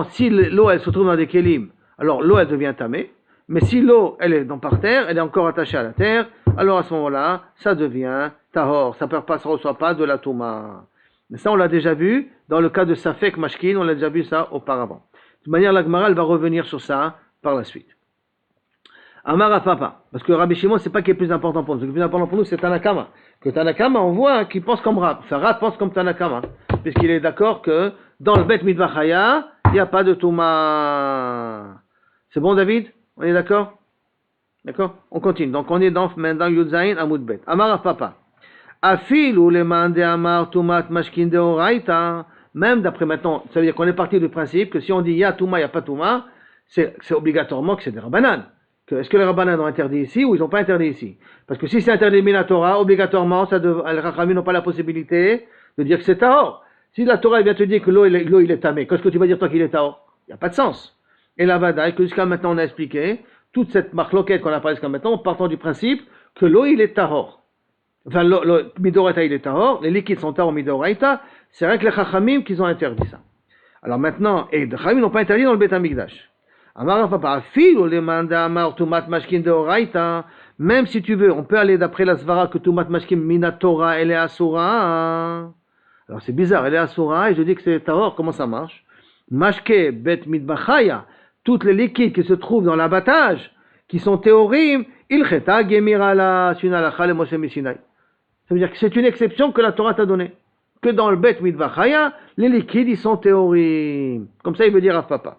Si l'eau, elle se trouve dans des Kelim, alors l'eau, elle devient tamée. Mais si l'eau, elle est par terre, elle est encore attachée à la terre, alors à ce moment-là, ça devient tahor. Ça ne reçoit pas de la touma. Mais ça, on l'a déjà vu dans le cas de Safek Mashkin, on l'a déjà vu ça auparavant. De toute manière, la Gemara, elle va revenir sur ça par la suite. Amara Papa, parce que Rabbi Shimon, c'est pas qui est plus important pour nous. Ce qui est plus important pour nous, c'est Tanakama. Que Tanakama, on voit qu'il pense comme Rav. Enfin, Rav pense comme Tanakama, puisqu'il est d'accord que dans le Bet Mitvachaya, il n'y a pas de touma. C'est bon, David? On est d'accord? D'accord? On continue. Donc, on est maintenant Yudzaïn Amoud Bet. Amara Papa. Afil ou les mande amar tumat mashkin de oraita. Même d'après maintenant, ça veut dire qu'on est parti du principe que si on dit il y a touma, il n'y a pas touma, c'est obligatoirement que c'est des rabbanan. Est-ce que les rabbanan ont interdit ici ou ils n'ont pas interdit ici? Parce que si c'est interdit Minatora, obligatoirement, les rachamim n'ont pas la possibilité de dire que c'est tahor. Si la Torah vient te dire que l'eau il est tamé, qu'est-ce que tu vas dire toi qu'il est tahor? Il n'y a pas de sens. Et la vadaï, que jusqu'à maintenant on a expliqué, toute cette marloquette qu'on a parlé jusqu'à maintenant, en partant du principe que l'eau il est tahor. Enfin, le midoraita il est tahor, les liquides sont tahor midoraita, c'est vrai que les chachamim qu'ils ont interdit ça. Alors maintenant, et les chachamim n'ont pas interdit dans le Beth Amikdash. Même si tu veux, on peut aller d'après la svara que tumat mashkin minatora elle est asura. Alors c'est bizarre, elle est asura et je dis que c'est tahor, comment ça marche? Mashke bet mitbachaya toutes les liquides qui se trouvent dans l'abattage, qui sont théorim, il cheta gemirala, c'est une halakha le Moshe Mishinai. Ça veut dire que c'est une exception que la Torah t'a donnée. Que dans le Bet Midvachaya, les liquides, ils sont théorim. Comme ça, il veut dire Rav Papa.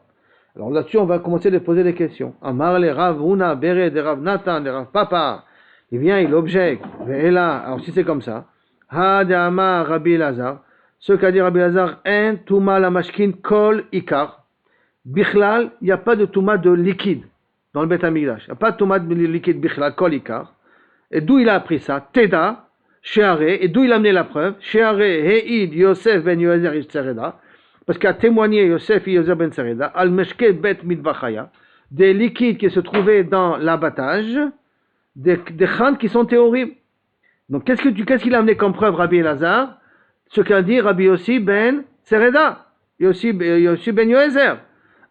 Alors là-dessus, on va commencer à poser des questions. Amar le Rav Huna, Bere, de Rav Nathan, de Rav Papa. Il vient, il objecte. Et là, alors si c'est comme ça, Ha de Amar Rabbi Lazar, ce qu'a dit Rabbi Lazar, En Touma la Mashkin Kol Ikar. Bichlal, il n'y a pas de Touma de liquide dans le Bet Hamikdash. Il n'y a pas de Touma de liquide Bichlal, Kol Ikar. Et d'où il a appris ça? Teda, Sheare, et d'où il a amené la preuve? Sheare, Heid, Yosef ben Yoezer Ish Tsereda. Parce qu'a témoigné Yosef et Yoezer ben Tsereda, Al Meshke Bet Midvachaya, des liquides qui se trouvaient dans l'abattage, des chans qui sont théorim. Donc qu'est-ce qu'il a amené comme preuve Rabbi Elazar? Ce qu'a dit Rabbi Yossi ben Tsereda, Yossi ben Yoezer.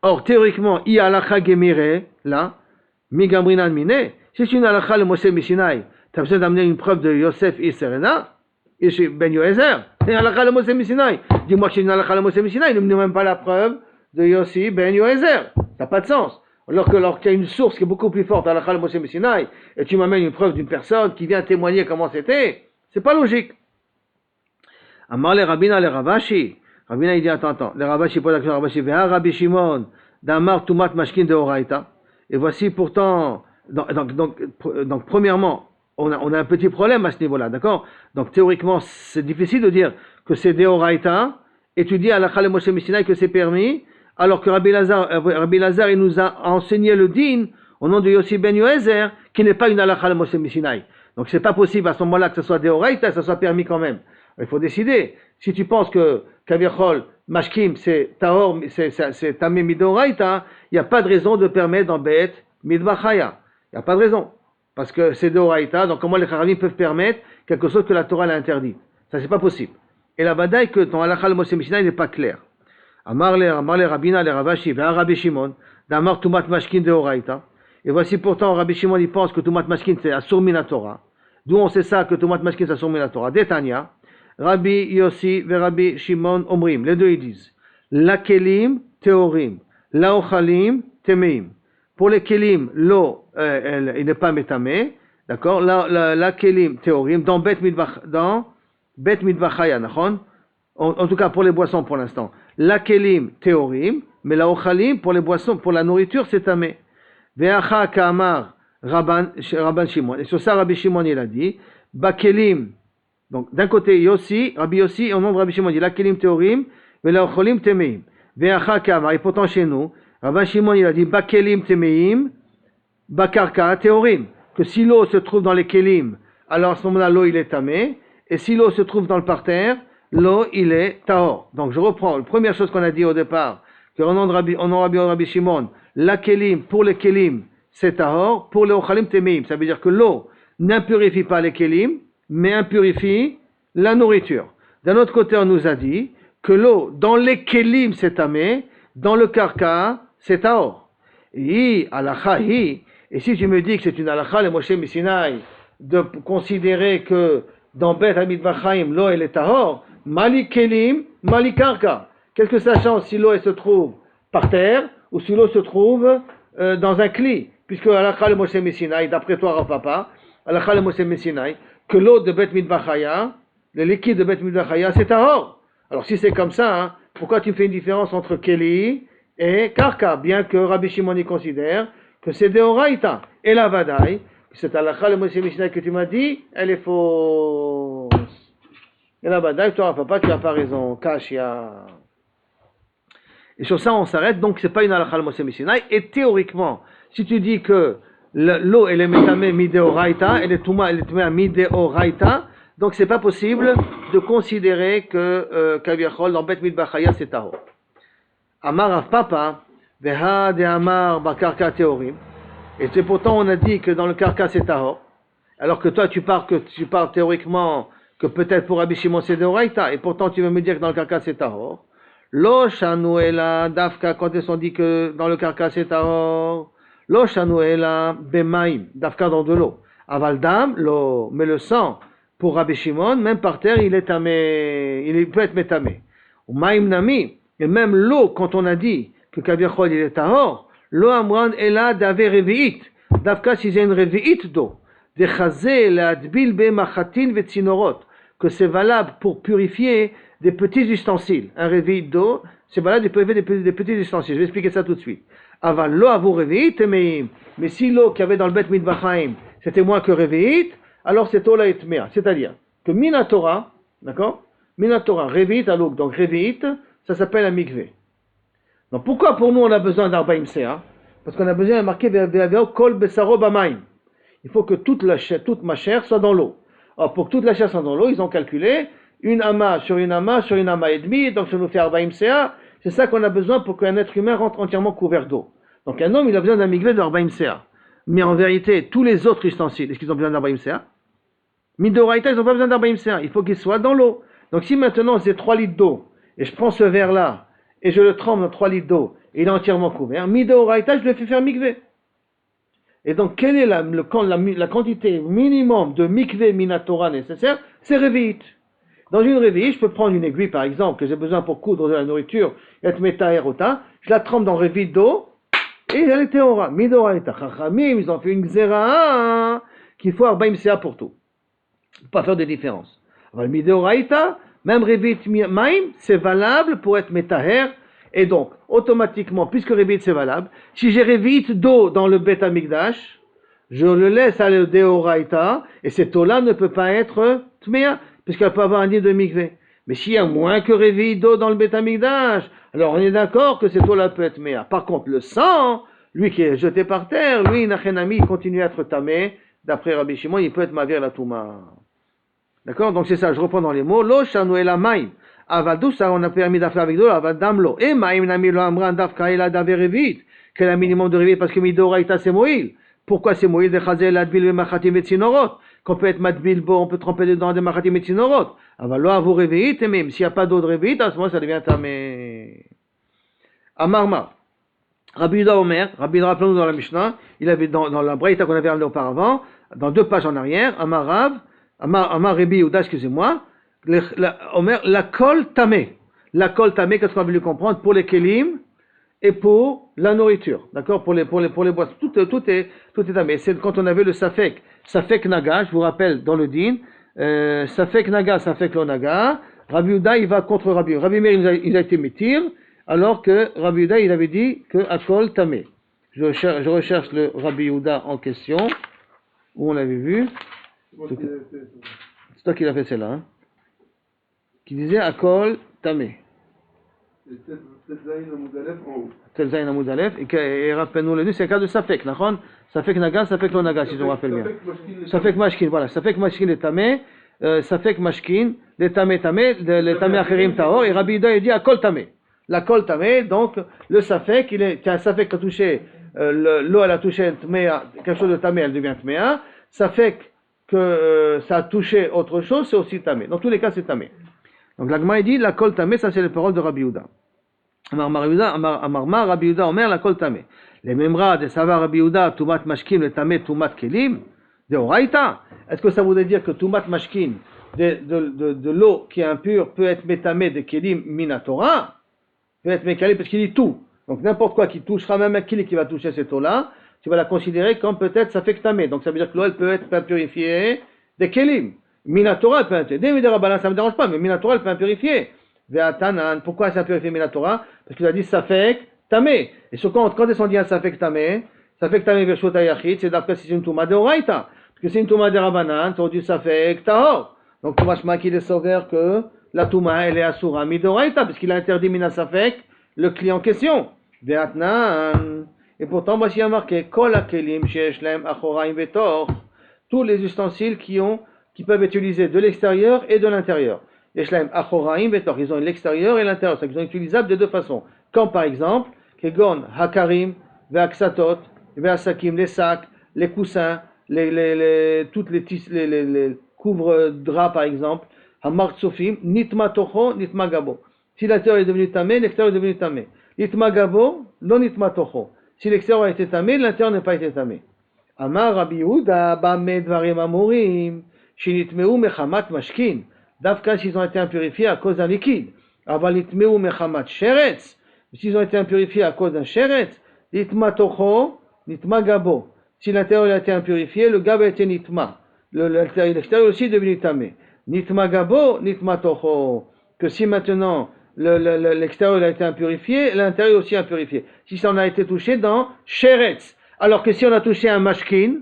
Or théoriquement, I alacha gemire, là, mi gamrinan mine, si c'est une alacha le Moshe Mishinai, tu as besoin d'amener une preuve de Yosef et Serena, et chez Ben Yoezer, c'est halakha le Moshe Mishinai. Dis-moi que c'est une halakha le Moshe Mishinai, ne me donne même pas la preuve de Yossi Ben Yoezer. Ça n'a pas de sens. Alors qu'il y a une source qui est beaucoup plus forte, halakha le Moshe Mishinai, et tu m'amènes une preuve d'une personne qui vient témoigner comment c'était, c'est pas logique. Amar le Rabina le Ravashi. Rabina il dit attends, le Ravashi pose la question, Ravashi, Veha Rabbi Shimon, Damar Tumat Mashkin de Oraita. Et voici pourtant, donc premièrement, on a un petit problème à ce niveau-là, d'accord? Donc théoriquement, c'est difficile de dire que c'est Deoraita, et tu dis à la Chale Moshe Mishinai que c'est permis, alors que Rabbi Lazar, il nous a enseigné le din au nom de Yossi ben Yoezer, qui n'est pas une halakha le Moshe Mishinai. Donc c'est pas possible à ce moment-là que ce soit Deoraita, que ce soit permis quand même. Il faut décider. Si tu penses que Kavirchol, Mashkim, c'est Tahor, c'est Tamé Midoraita, il n'y a pas de raison de permettre dans Bet Midvachaya. Il n'y a pas de raison. Parce que c'est Deoraita, donc comment les Charavim peuvent permettre quelque chose que la Torah l'a interdit? Ça, c'est pas possible. Et la badaille que ton halakha le Moshe Mishinai n'est pas clair. Amar le Rabina le Ravashi, Ve'a Rabbi Shimon, Damar Tumat Mashkin Deoraita. Et voici pourtant, Rabbi Shimon, il pense que Tumat Mashkin, c'est Asur Min Torah. D'où on sait ça, que Tumat Mashkin, c'est Asur Min Torah? Détania, Rabbi Yossi ve Rabbi Shimon Omrim. Les deux, ils disent, La Kelim Teorim, La Ochalim Temeim. Pour les Kelim, l'eau, il n'est pas métamé, d'accord? La Kelim Teorim, dans Bet Midvachaya, en tout cas pour les boissons pour l'instant. La Kelim Teorim, mais la Ochalim, pour les boissons, pour la nourriture, c'est tamé. Ve'acha Kamar Rabban Shimon. Et sur ça, Rabbi Shimon, il a dit, Bakelim. Donc, d'un côté, Yossi, Rabbi Yossi, au nom de Rabbi Shimon, il dit, la Kelim Teorim, mais la Ochalim Temeim. Ve'acha Kamar. Et pourtant, chez nous, Rabbi Shimon, il a dit, Bakelim Temeim, Bakarka Teorim. Que si l'eau se trouve dans les Kelim, alors à ce moment-là, l'eau, il est tamé. Et si l'eau se trouve dans le parterre, l'eau, il est tahor. Donc, je reprends. La première chose qu'on a dit au départ, que au nom de Rabbi Shimon, la kelim, pour les kelim, c'est tahor, pour les ochalim, temeim. Ça veut dire que l'eau n'impurifie pas les kelim, mais impurifie la nourriture. D'un autre côté, on nous a dit que l'eau, dans les kelim, c'est tamé, dans le karka, c'est tahor. Et si tu me dis que c'est une halakha, le Moshe Mishinai, de considérer que dans Bet Hamikdash, l'eau, elle est tahor, Mali Kelim, Mali Karka. Qu'est-ce que ça change si l'eau elle se trouve par terre ou si l'eau se trouve dans un cli? Puisque halakha le Moshe Mishinai, d'après toi Rav Papa, halakha le Moshe Mishinai, que l'eau de Bet Midvachaya, le liquide de Bet Midvachaya, c'est tahor. Alors si c'est comme ça, hein, pourquoi tu fais une différence entre Keli et Karka? Bien que Rabbi Shimon y considère que c'est Deoraita. Et la Vadaï, cette halakha le Moshe Mishinai que tu m'as dit, elle est fausse. Et là-bas, toi, papa, tu n'as pas raison. Kashia. Et sur ça, on s'arrête. Donc, ce n'est pas une halakha le Moshe Mishinai. Et théoriquement, si tu dis que l'eau, elle est métamée mideoraita, elle est touma, elle est touma mideoraita, donc c'est pas possible de considérer que Kaviachol, dans Bet Midvachaya, c'est tahor. Amar Rav Papa, Veha de Amar Bakarka Teorim. Et c'est pourtant, on a dit que dans le karka, c'est tahor. Alors que toi, tu parles théoriquement que peut-être pour Rabbi Shimon c'est Deoraita, et pourtant tu veux me dire que dans le karka c'est tahor. Lo shanuela dafka, quand ils ont dit que dans le karka c'est tahor, lo shanuela bemaim, dafka dans de l'eau. Avaldam, lo, mais le sang, pour Rabbi Shimon, même par terre, il est tamé, il peut être métamé. Ou maim nami, et même l'eau, quand on a dit que Kaviachol il est tahor, Lo amran ela d'ave revi'it. Davka si c'est une revi'it d'eau. De chazé l'adbil be machatin vetzinorot. Que c'est valable pour purifier des petits ustensiles. Un revi'it d'eau, c'est valable pour purifier des petits ustensiles. Je vais expliquer ça tout de suite. Aval lo avu revi'it meim. Mais si l'eau qu'il y avait dans le Bet Midvachaim, c'était moins que revi'it, alors cette eau-là est tmea. C'est-à-dire que Minatora, d'accord? Minatora, revi'it à l'eau. Donc revi'it, ça s'appelle un mikvé. Donc pourquoi pour nous on a besoin d'Arbaïm Sea? Parce qu'on a besoin de marquer Kol Besaro Bamaim. Il faut que toute ma chair soit dans l'eau. Alors pour que toute la chair soit dans l'eau, ils ont calculé une ama sur une ama sur une ama et demi, donc ça nous fait Arbaïm Sea. C'est ça qu'on a besoin pour qu'un être humain rentre entièrement couvert d'eau. Donc un homme il a besoin d'un mikvé d'Arbaïm Sea. Mais en vérité, tous les autres ustensiles, est-ce qu'ils ont besoin d'Arbaïm Sea? Midoraïta, ils n'ont pas besoin d'Arbaïm Sea. Il faut qu'ils soient dans l'eau. Donc si maintenant c'est 3 litres d'eau, et je prends ce verre-là, et je le trempe dans 3 litres d'eau, et il est entièrement couvert, Midoraïta, je le fais faire mikvé. Et donc, quelle est la quantité minimum de mikvé minatora nécessaire? C'est revi'it. Dans une revi'it, je peux prendre une aiguille, par exemple, que j'ai besoin pour coudre de la nourriture, et être metaherota, je la trempe dans revi'it d'eau, et elle est théora. Midoraïta. Chachamim, ils ont fait une xéra, qu'il faut arbaïm sea pour tout. Pas faire de différence. Alors, Midoraïta, même revi'it maim, c'est valable pour être metaher. Et donc, automatiquement, puisque revi'it c'est valable, si j'ai revi'it d'eau dans le Bet Amikdash, je le laisse aller au Deoraïta, et cette eau-là ne peut pas être tmea, puisqu'elle peut avoir un nid de mikvé. Mais s'il y a moins que revi'it d'eau dans le Bet Amikdash, alors on est d'accord que cette eau-là peut être tmea. Par contre, le sang, lui qui est jeté par terre, lui, Nachenami, il continue à être tamé, d'après Rabbi Shimon, il peut être mavir la touma. D'accord? Donc c'est ça, je reprends dans les mots, lo shanu ela maim. Avadou, ça on a permis d'affaire avec de l'eau, avadamlo. Et maim nami lo amran dafka ela daver revit. Quel est le minimum de revit? Parce que midoraïta c'est moïl. Pourquoi c'est moïl de chazel adbil ve machatim et tsinorot? Qu'on peut être matbil bo, on peut tremper dedans des machatim et tsinorot. Avalo avu revit, et même s'il n'y a pas d'eau de revit, à ce moment ça devient tamé. Amarma. Rabbi Yuda Omer, Rabbi Yuda, rappelons-nous dans la Mishnah, il avait dans la Braïta qu'on avait amené auparavant, dans 2 pages en arrière, Amar Rabbi Yuda, excusez-moi, Omer, la kol tamé. La kol tamé, qu'est-ce qu'on a voulu comprendre? Pour les kelim et pour la nourriture. D'accord? Pour les boissons. Tout est tamé. C'est quand on avait le safek naga, je vous rappelle dans le din, safek naga, safek lo naga. Rabbi Yuda, il va contre Rabbi Meir, il a été métir, alors que Rabbi Yuda, il avait dit que akol tamé. Je recherche le Rabbi Yuda en question, où on l'avait vu. C'est toi qui l'as fait celle-là, hein? Qui disait Akol Tamé. Telzaïn Amoud Aleph, et rappelle-nous le nu, c'est le cas de Safek, Nachon? Safek Naga, Safek Lo Naga, si je me rappelle bien. Safek Mashkin, voilà. Safek Mashkin le Tamé, Safek Mashkin, le Tamé Tamé, le Tamé Acherim Taor, et Rabbi Yuda il dit Akol Tamé. La Kol Tamé, donc le Safek, il est un Safek qui a touché, l'eau elle a touché quelque chose de Tamé, elle devient Tméa. Safek que ça a touché autre chose, c'est aussi Tamé. Dans tous les cas, c'est Tamé. Donc l'Agma dit la kol tamé, ça c'est les paroles de Rabbi Yuda. Amarma Rabbi Yuda omer la kol tamé. Les memra de savoir Rabbi Yuda tumat mashkin le tamé tumat kelim de oraita. Est-ce que ça voudrait dire que tumat mashkin de l'eau qui est impure peut être métamé de kelim minatora, peut être mécalé parce qu'il dit tout. Donc n'importe quoi qui touchera, même un kili qui va toucher cette eau-là, tu vas la considérer comme peut-être ça fait que tamé. Donc ça veut dire que l'eau elle peut être purifiée de kelim. Minatora, elle peut être. Des Midarabanan, ça ne me dérange pas, mais Minatora, elle peut impurifier. Ve'atanan, pourquoi elle s'impurifie Minatora? Parce qu'il a dit Safek Tamé. Et sur quand est-ce qu'on dit un Safek Tamé Vershot Ayachit, c'est d'après si c'est une Touma de Oraita. Parce que c'est une Touma de Rabanan, on dit Safek Tahor. Donc, Toumashma qui est sauvé que la Touma, elle est Asura Midoraita, parce qu'il a interdit Mina Safek, le client en question. Ve'atanan. Et pourtant, voici un marqué Kol Akelim Shesh Lem Achoraim Vetor. Tous les ustensiles qui peuvent être utilisés de l'extérieur et de l'intérieur. Ils ont l'extérieur et l'intérieur, c'est qu'ils sont utilisables de 2 façons. Comme par exemple, Kegon, Hakarim, Veaksatot, Veasakim, les sacs, les coussins, toutes les couvre-draps par exemple, Hamart Sofim, Nitma Toho, Nitma Gabo. Si l'intérieur est devenu tamé, l'extérieur est devenu tamé. Nitma Gabo, non Nitma Toho. Si l'extérieur a été tamé, l'intérieur n'a pas été tamé. Amar Rabbi Yehuda, Bame Dvarim Amorim. Shinitmeu mechamat mashkin. Davka s'ils ont été impurifiés à cause d'un liquide. Aval nitmeu mechamat sheretz. S'ils ont été impurifiés à cause d'un sheretz. nitma tocho, nitma gabo. Si l'intérieur a été impurifié, le gab a été nitma. L'extérieur aussi est devenu tamé. Nitma gabo, nitma tocho. Que si maintenant l'extérieur a été impurifié, l'intérieur aussi impurifié. Si ça en a été touché dans sheretz. Alors que si on a touché un mashkin,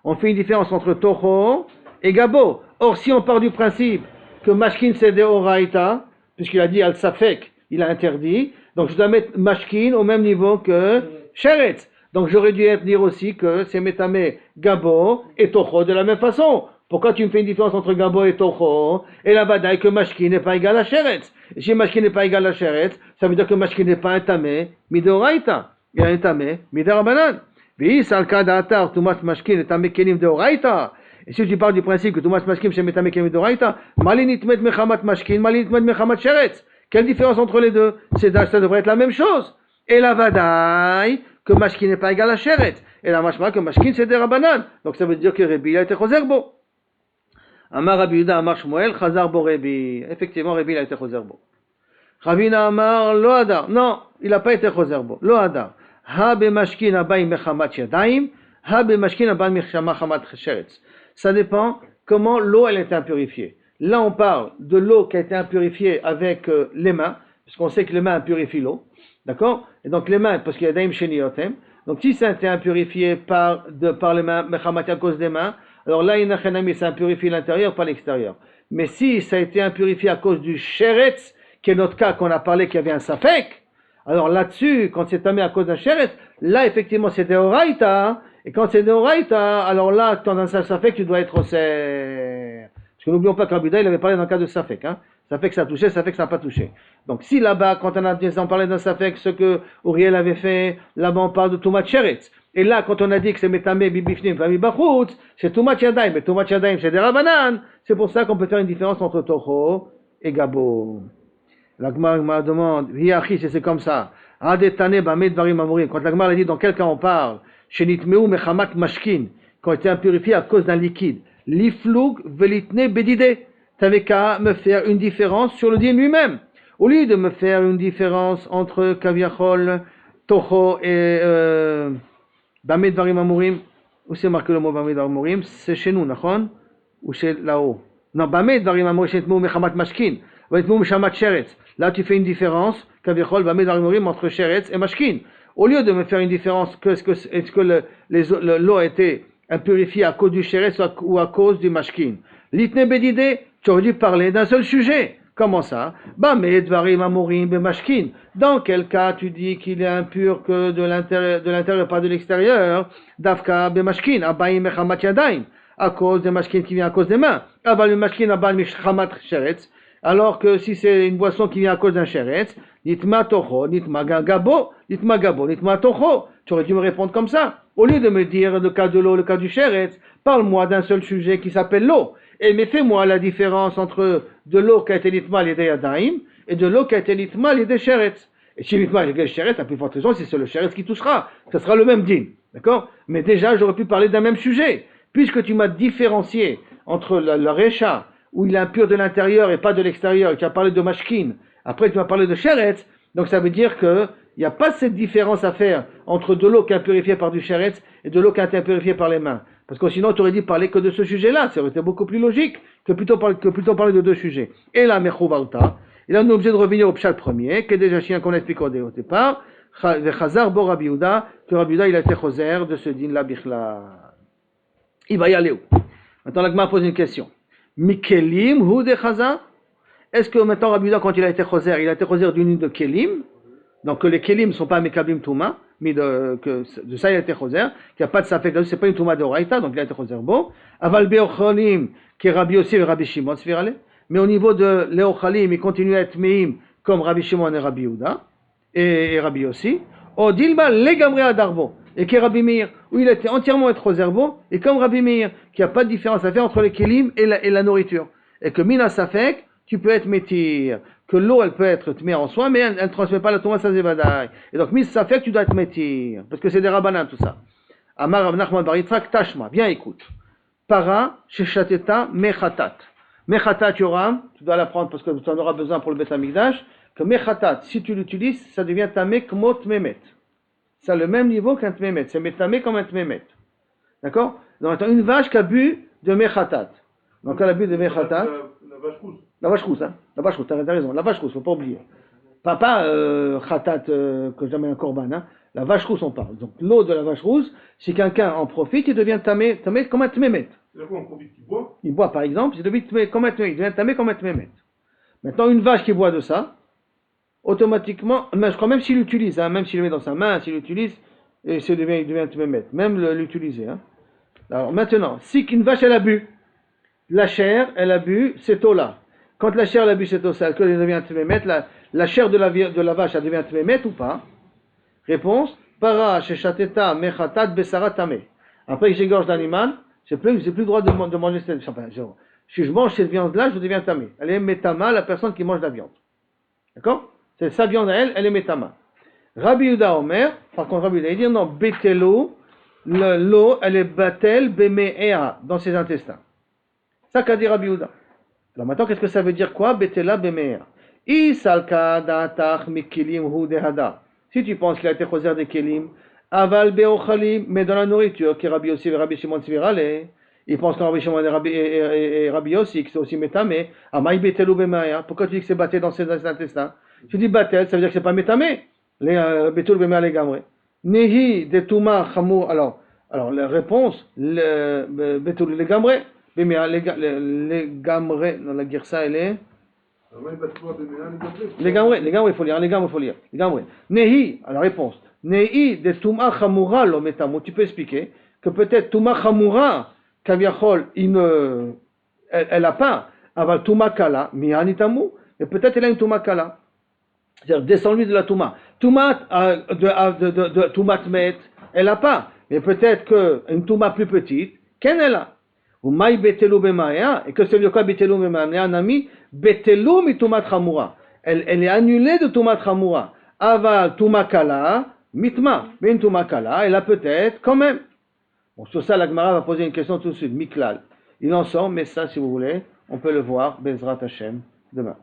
on fait une différence entre tocho et gabo. Or, si on part du principe que mashkin c'est de oraita, puisqu'il a dit al safek, il a interdit, donc je dois mettre mashkin au même niveau que sheretz. Donc j'aurais dû dire aussi que c'est métamé gabo et tocho de la même façon. Pourquoi tu me fais une différence entre gabo et tocho? Et la badaï que mashkin n'est pas égal à sheretz. Et si mashkin n'est pas égal à sheretz, ça veut dire que mashkin n'est pas un tamé midoraita. Il est un tamé midarabanan. Et si tu parles du principe que Tumas Mashkim c'est Metame Kelim Doraita, Malinit Met Mechamat Mashkin, Malinit Met Mechamat Sheretz. Quelle différence entre les deux? Ça devrait être la même chose. Et la Vadaï, que Mashkin n'est pas égal à Sheretz. Et la Mashma, que Mashkin c'est des Rabanan. Donc ça veut dire que Rebi a été Chozerbo. Amar Rabbi Yuda, Amar Shmuel, Chazar Bo Rebi. Effectivement, Rebi a été Chozerbo. Ravina Amar, Lo Adar. Non, il n'a pas été Chozerbo. Lo Adar. Ha bemashkin abaim mechamat yadaim, ha bemashkin abaim mechamat sheretz. Ça dépend comment l'eau elle est impurifiée. Là on parle de l'eau qui a été impurifiée avec les mains, parce qu'on sait que les mains purifient l'eau, d'accord? Et donc les mains, parce qu'il y a daim sheniotem. Donc si ça a été impurifié par les mains, mechamat à cause des mains, alors là inachenami ça impurifie l'intérieur, pas l'extérieur. Mais si ça a été impurifié à cause du sheretz, qui est notre cas qu'on a parlé qu'il y avait un safek. Alors là-dessus, quand c'est tamé à cause d'un sheretz, là effectivement c'est des oraita, et quand c'est des oraita, alors là, quand un safek, tu dois être au serre. Parce que n'oublions pas qu'Abuda, il avait parlé dans le cas de safek, hein. Safek ça a touché, safek ça n'a pas touché. Donc si là-bas, quand on parlait d'un safek, ce que Uriel avait fait, là-bas on parle de tumat sheretz. Et là, quand on a dit que c'est metamé bibifnim, fami bachutz, c'est tumat yadaim, mais tumat yadaim c'est des rabanan. C'est pour ça qu'on peut faire une différence entre toho et gabo. La Gemara demande, c'est comme ça. Quand la Gemara a dit dans quel cas on parle, Shenitmeu mechamat mashkin, quand il était impurifié à cause d'un liquide. L'iflug velitne bedide. T'avais qu'à me faire une différence sur le din lui-même. Au lieu de me faire une différence entre kaviachol, toho et bamed varim amurim, où c'est marqué le mot bamed varim amurim, c'est chez nous, nachon, ou chez là-haut. Non, bamed varim amurim, shenitmeu mechamat mashkin. Là, tu fais une différence entre sheretz et mashkin. Au lieu de me faire une différence, est-ce que l'eau a été impurifiée à cause du sheretz ou à cause du mashkin? L'itne bedide, tu aurais dû parler d'un seul sujet. Comment ça? Dans quel cas tu dis qu'il est impur que de l'intérieur, pas de l'extérieur? Dafka bemashkin, abayim mechamat yadaim, à cause des mashkin qui vient à cause des mains. Abal mashkin abayim mechamat sheretz. Alors que si c'est une boisson qui vient à cause d'un sheretz, nitma tocho, nitma gabo, nitma tocho. Tu aurais dû me répondre comme ça. Au lieu de me dire le cas de l'eau, le cas du sheretz, parle-moi d'un seul sujet qui s'appelle l'eau. Et mais fais-moi la différence entre de l'eau qui a été nitma l'idée yadaim et de l'eau qui a été nitma l'idée sheretz. Et si nitma l'idée sheretz, la plus forte raison, c'est le sheretz qui touchera. Ça sera le même din. D'accord? Mais déjà, j'aurais pu parler d'un même sujet. Puisque tu m'as différencié entre le recha, où il est impur de l'intérieur et pas de l'extérieur, et tu as parlé de mashkin, après tu vas parler de sheretz, donc ça veut dire qu'il n'y a pas cette différence à faire entre de l'eau qui est purifiée par du sheretz et de l'eau qui a été purifiée par les mains. Parce que sinon tu aurais dit parler que de ce sujet-là, ça aurait été beaucoup plus logique que plutôt parler de deux sujets. Et là, mechouvalta, et là on est obligé de revenir au pshat premier, qui est déjà chien qu'on a expliqué au départ, Chazar bo Rabbi Yehuda, que Rabbi Yehuda il a été choser de ce din-là bichla. Il va y aller où? Maintenant la Gemara pose une question. Mikelim hu de Chazar? Est-ce que maintenant Rabbi Yehuda, quand il a été choser, il a été choser d'une de Kelim, donc que les Kelim ne sont pas Mekablim Touma, mais de ça il a été choser, qu'il n'y a pas de safek, c'est pas une Touma de Oraita, donc il a été choser bon. Aval Beocholim, qui est Rabbi aussi et Rabbi Shimon, mais au niveau de Leochalim, il continue à être Meim comme Rabbi Shimon et Rabbi Yehuda, et Rabbi aussi. O Dilma Legamre Adarbo, et qui est Rabbi Meir, où il a été entièrement être choser bon, et comme Rabbi Meir, qu'il n'y a pas de différence à faire entre les Kelim et la nourriture. Et que Mina Safek, tu peux être métir, que l'eau elle peut être tmir en soi, mais elle ne transmet pas la Touma Sazevadaï. Et donc, mis ça fait que tu dois être métir, parce que c'est des rabanans tout ça. Amar Rav Nachman bar Yitzhak Tashma, bien écoute. Para sheshateta mechatat. Mechatat yoram, tu dois l'apprendre parce que tu en auras besoin pour le Bet Hamikdash, que mechatat, si tu l'utilises, ça devient ta mekmot memet. ça a le même niveau qu'un tmémet. C'est métamé comme un tmémet. D'accord? Donc, une vache qui a bu de mechatat. Donc, elle a bu de mechatat. La vache rousse. La vache rousse, hein? La vache rousse, t'as raison. La vache rousse, faut pas oublier. Pas khatat que jamais un korban, hein? La vache rousse, on parle. Donc, l'eau de la vache rousse, si quelqu'un en profite, il devient tamé comme un tmémet. C'est quoi, on profite qui boit? Il boit, par exemple, il devient tamé comme un tmémet. Maintenant, une vache qui boit de ça, automatiquement, je crois même s'il l'utilise, hein, même s'il le met dans sa main, s'il l'utilise, et il devient tmémet. Même l'utiliser, hein. Alors maintenant, si une vache elle a bu, la chair elle a bu cette eau-là. Quand la chair elle a bu cette eau-là, elle devient tmémet, la chair de la vache elle devient tmémet ou pas? Réponse, para shechateta mechatat besarat tamé. Après que j'égorge l'animal, j'ai plus le droit de manger cette viande. Si je mange cette viande-là, je deviens tamé. Elle est métama, la personne qui mange la viande. D'accord? C'est sa viande à elle est métama. Rabbi Yehuda Omer, par contre Rabbi Yehuda, il dit non, betelo, l'eau, elle est batel beme'ea, dans ses intestins. Ça qu'a dit Rabbi Yehuda. Alors maintenant, qu'est-ce que ça veut dire quoi? Betela beme'ea. Isalka da'atach mikilim hu dehada. Si tu penses qu'il a été choser des kelim, aval be'ochalim, mais dans la nourriture, qui est Rabbi Yossi et Rabbi Shimon Tzvirale, ils pensent qu'en Rabbi Shimon et Rabbi Yossi, que c'est aussi métamé, amaï betelu beme'ea. Pourquoi tu dis que c'est batel dans ses intestins? Tu dis batel, ça veut dire que c'est pas métamé. Betul beme'ea les gamre. Nehi de Touma Chamour. Alors, la réponse, Betul les gamre. Beme'ea les gamre. Dans la Girsa, elle est. Les gamre, il faut lire. Les gamre. Nehi, à la réponse. Nehi de Touma Chamoura lo metamo. Tu peux expliquer que peut-être Touma Chamoura, Kaviachol, elle n'a pas. Aval Touma Kala, Mianitamu. Et peut-être elle a une Touma Kala. C'est-à-dire, descends-lui de la Touma. Touma de Touma Tmet, elle n'a pas. Mais peut-être qu'une Touma plus petite, qu'elle est là. Ou Maï Betelu Bemaya, et que c'est le cas Betelu Bemaya, un ami, Betelu mi Touma Tramura. Elle est annulée de Touma Tramura. Aval Touma Kala, Mitma. Mais une Touma Kala, elle a peut-être quand même. Bon, sur ça, la Gemara va poser une question tout de suite. Miklal. Il en sort, mais ça, si vous voulez, on peut le voir, Bezrat Hashem, demain.